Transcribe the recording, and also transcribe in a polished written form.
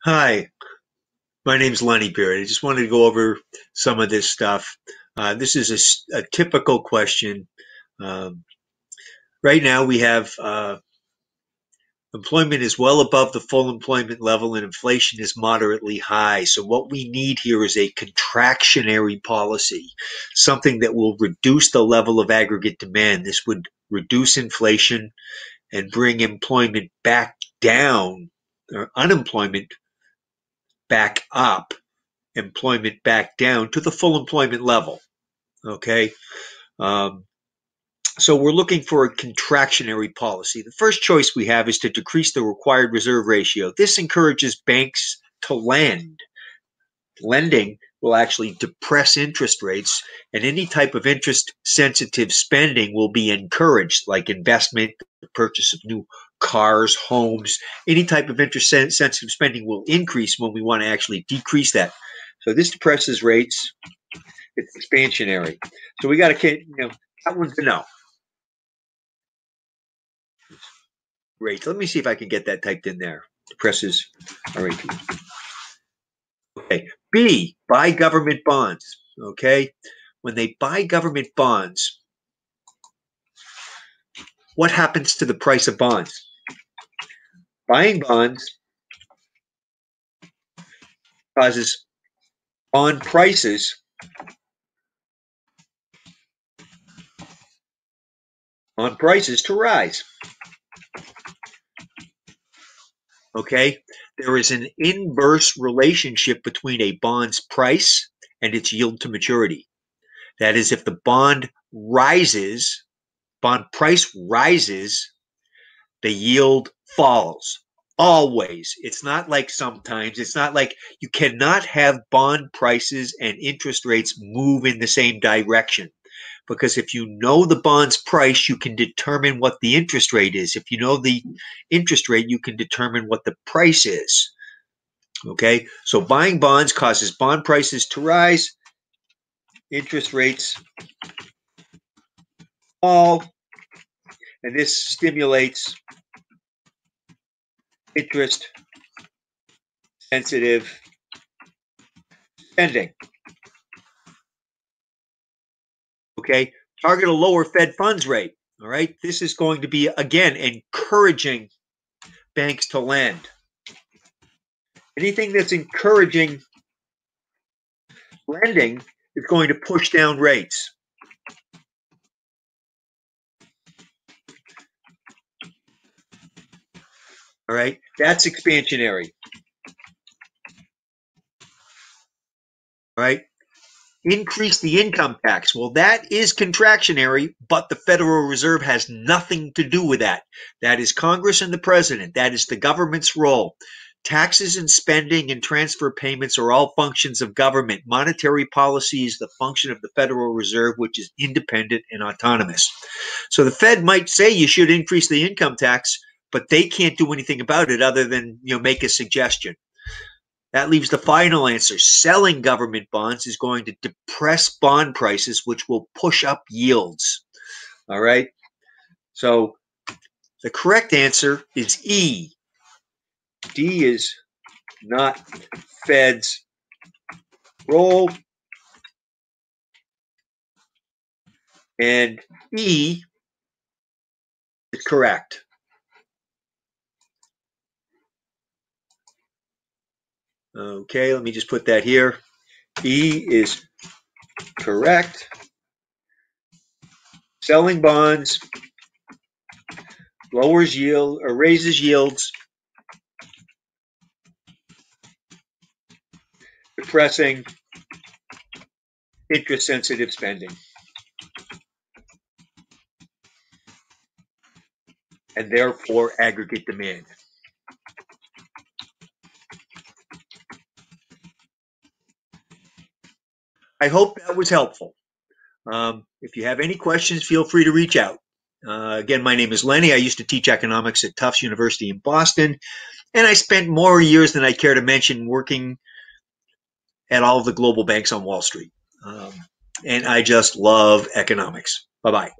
Hi, my name's Lenny D. I just wanted to go over some of this stuff. This is a typical question. Um, right now, we have employment is well above the full employment level and inflation is moderately high. So, what we need here is a contractionary policy, something that will reduce the level of aggregate demand. This would reduce inflation and bring employment back down, or unemployment back up, employment back down to the full employment level. Okay. Um, so we're looking for a contractionary policy. The first choice we have is to decrease the required reserve ratio. This encourages banks to lend. Lending will actually depress interest rates, and any type of interest sensitive spending will be encouraged, like investment, the purchase of new cars, homes. Any type of interest sensitive spending will increase when we want to actually decrease that. So this depresses rates. It's expansionary. So we got to, that one's a no. Rates. Let me see if I can get that typed in there. Depresses RAP. Okay. B, buy government bonds. Okay. When they buy government bonds, what happens to the price of bonds? Buying bonds causes bond prices to rise. Okay, there is an inverse relationship between a bond's price and its yield to maturity. That is, if the bond price rises, the yield falls. Always. It's not like sometimes. It's not like you cannot have bond prices and interest rates move in the same direction. Because if you know the bond's price, you can determine what the interest rate is. If you know the interest rate, you can determine what the price is. Okay, so buying bonds causes bond prices to rise, interest rates fall, and this stimulates interest sensitive spending. Okay, target a lower Fed funds rate. All right, this is going to be, again, encouraging banks to lend. Anything that's encouraging lending is going to push down rates. All right, that's expansionary. All right, increase the income tax. Well, that is contractionary, but the Federal Reserve has nothing to do with that. That is Congress and the president. That is the government's role. Taxes and spending and transfer payments are all functions of government. Monetary policy is the function of the Federal Reserve, which is independent and autonomous. So the Fed might say you should increase the income tax, but they can't do anything about it other than make a suggestion. That leaves the final answer. Selling government bonds is going to depress bond prices, which will push up yields. All right. So the correct answer is E. D is not Fed's role. And E is correct. Okay, let me just put that here. E is correct. Selling bonds lowers yield or raises yields, depressing interest sensitive spending. And therefore aggregate demand. I hope that was helpful. If you have any questions, feel free to reach out. Again, my name is Lenny. I used to teach economics at Tufts University in Boston, and I spent more years than I care to mention working at all of the global banks on Wall Street. And I just love economics. Bye-bye.